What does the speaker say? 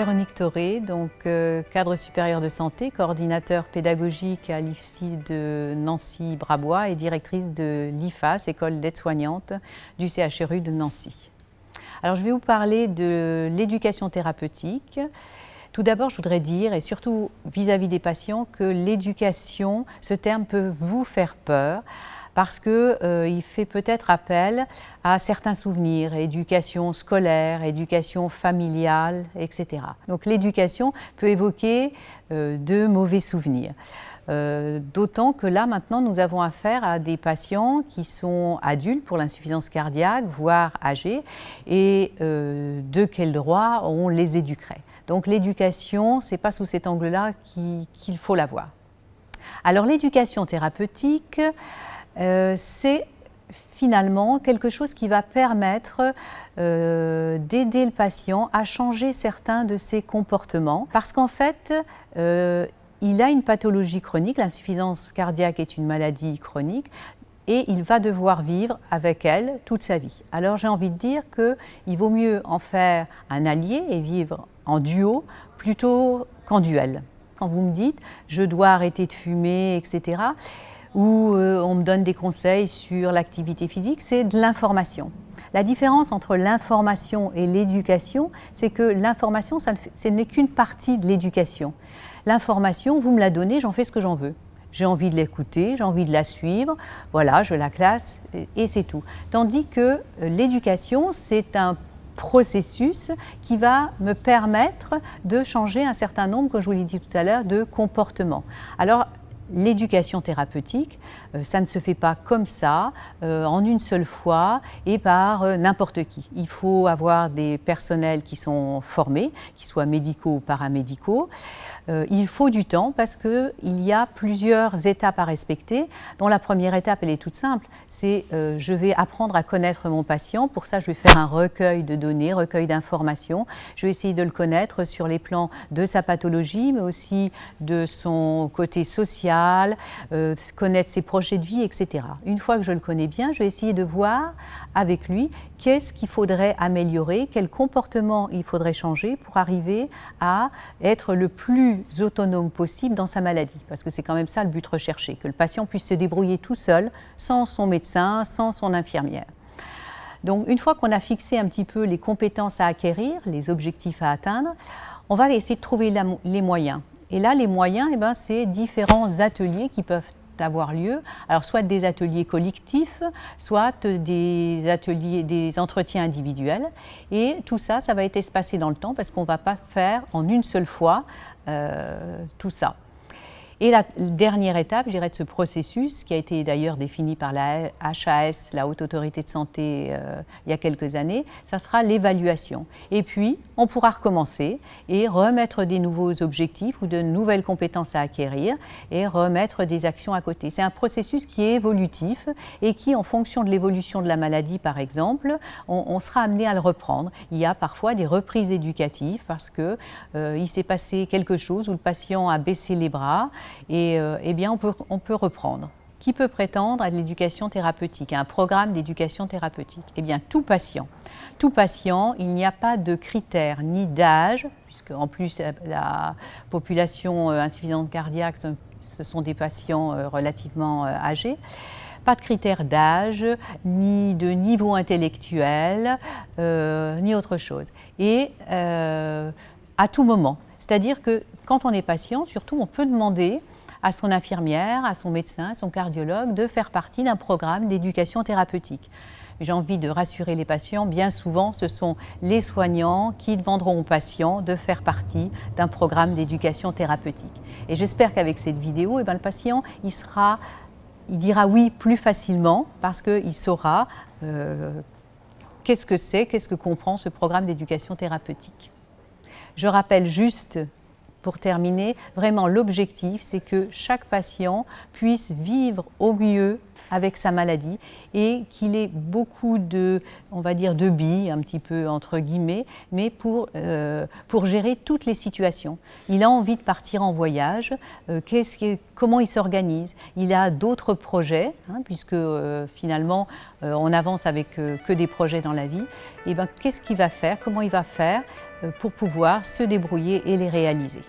Véronique Thoré, cadre supérieur de santé, coordinateur pédagogique à l'IFSI de Nancy-Brabois et directrice de l'IFAS, École d'aide-soignante du CHRU de Nancy. Alors je vais vous parler de l'éducation thérapeutique. Tout d'abord, je voudrais dire, et surtout vis-à-vis des patients, que l'éducation, ce terme peut vous faire peur parce qu'il fait peut-être appel à certains souvenirs, éducation scolaire, éducation familiale, etc. Donc l'éducation peut évoquer de mauvais souvenirs. D'autant que là, maintenant, nous avons affaire à des patients qui sont adultes pour l'insuffisance cardiaque, voire âgés, et de quel droit on les éduquerait. Donc l'éducation, ce n'est pas sous cet angle-là qu'il faut la voir. Alors l'éducation thérapeutique, c'est finalement quelque chose qui va permettre d'aider le patient à changer certains de ses comportements, parce qu'en fait, il a une pathologie chronique, l'insuffisance cardiaque est une maladie chronique, et il va devoir vivre avec elle toute sa vie. Alors j'ai envie de dire qu'il vaut mieux en faire un allié et vivre en duo plutôt qu'en duel. Quand vous me dites « je dois arrêter de fumer », etc., ou on me donne des conseils sur l'activité physique, c'est de l'information. La différence entre l'information et l'éducation, c'est que l'information, ce n'est qu'une partie de l'éducation. L'information, vous me la donnez, j'en fais ce que j'en veux. J'ai envie de l'écouter, j'ai envie de la suivre, voilà, je la classe et c'est tout. Tandis que l'éducation, c'est un processus qui va me permettre de changer un certain nombre, comme je vous l'ai dit tout à l'heure, de comportements. Alors, l'éducation thérapeutique, ça ne se fait pas comme ça, en une seule fois et par n'importe qui. Il faut avoir des personnels qui sont formés, qui soient médicaux ou paramédicaux. Il faut du temps parce qu'il y a plusieurs étapes à respecter, dont la première étape, elle est toute simple, c'est je vais apprendre à connaître mon patient. Pour ça, je vais faire un recueil de données, recueil d'informations. Je vais essayer de le connaître sur les plans de sa pathologie, mais aussi de son côté social, connaître ses projets de vie, etc. Une fois que je le connais bien, je vais essayer de voir avec lui qu'est-ce qu'il faudrait améliorer, quel comportement il faudrait changer pour arriver à être le plus autonome possible dans sa maladie. Parce que c'est quand même ça le but recherché, que le patient puisse se débrouiller tout seul, sans son médecin, sans son infirmière. Donc une fois qu'on a fixé un petit peu les compétences à acquérir, les objectifs à atteindre, on va essayer de trouver les moyens. Et là, les moyens, c'est différents ateliers qui peuvent avoir lieu, alors soit des ateliers collectifs, soit des ateliers, des entretiens individuels, et tout ça, ça va être espacé dans le temps parce qu'on ne va pas faire en une seule fois tout ça. Et la dernière étape, je dirais, de ce processus, qui a été d'ailleurs défini par la HAS, la Haute Autorité de Santé, il y a quelques années, ça sera l'évaluation. Et puis, on pourra recommencer et remettre des nouveaux objectifs ou de nouvelles compétences à acquérir et remettre des actions à côté. C'est un processus qui est évolutif et qui, en fonction de l'évolution de la maladie, par exemple, on sera amené à le reprendre. Il y a parfois des reprises éducatives parce qu'il s'est passé quelque chose où le patient a baissé les bras, et eh bien on peut reprendre. Qui peut prétendre à de l'éducation thérapeutique, à un programme d'éducation thérapeutique? Eh bien tout patient, il n'y a pas de critères ni d'âge, puisque en plus la population insuffisante cardiaque, ce sont des patients relativement âgés. Pas de critères d'âge, ni de niveau intellectuel, ni autre chose. Et à tout moment. C'est-à-dire que quand on est patient, surtout, on peut demander à son infirmière, à son médecin, à son cardiologue de faire partie d'un programme d'éducation thérapeutique. J'ai envie de rassurer les patients, bien souvent ce sont les soignants qui demanderont aux patients de faire partie d'un programme d'éducation thérapeutique. Et j'espère qu'avec cette vidéo, le patient il dira oui plus facilement parce qu'il saura qu'est-ce que c'est, qu'est-ce que comprend ce programme d'éducation thérapeutique. Je rappelle juste, pour terminer, vraiment l'objectif, c'est que chaque patient puisse vivre au mieux avec sa maladie et qu'il ait beaucoup de, on va dire, de billes, un petit peu entre guillemets, mais pour gérer toutes les situations. Il a envie de partir en voyage, comment il s'organise? Il a d'autres projets, puisque finalement on avance avec que des projets dans la vie. Et qu'est-ce qu'il va faire? Comment il va faire pour pouvoir se débrouiller et les réaliser.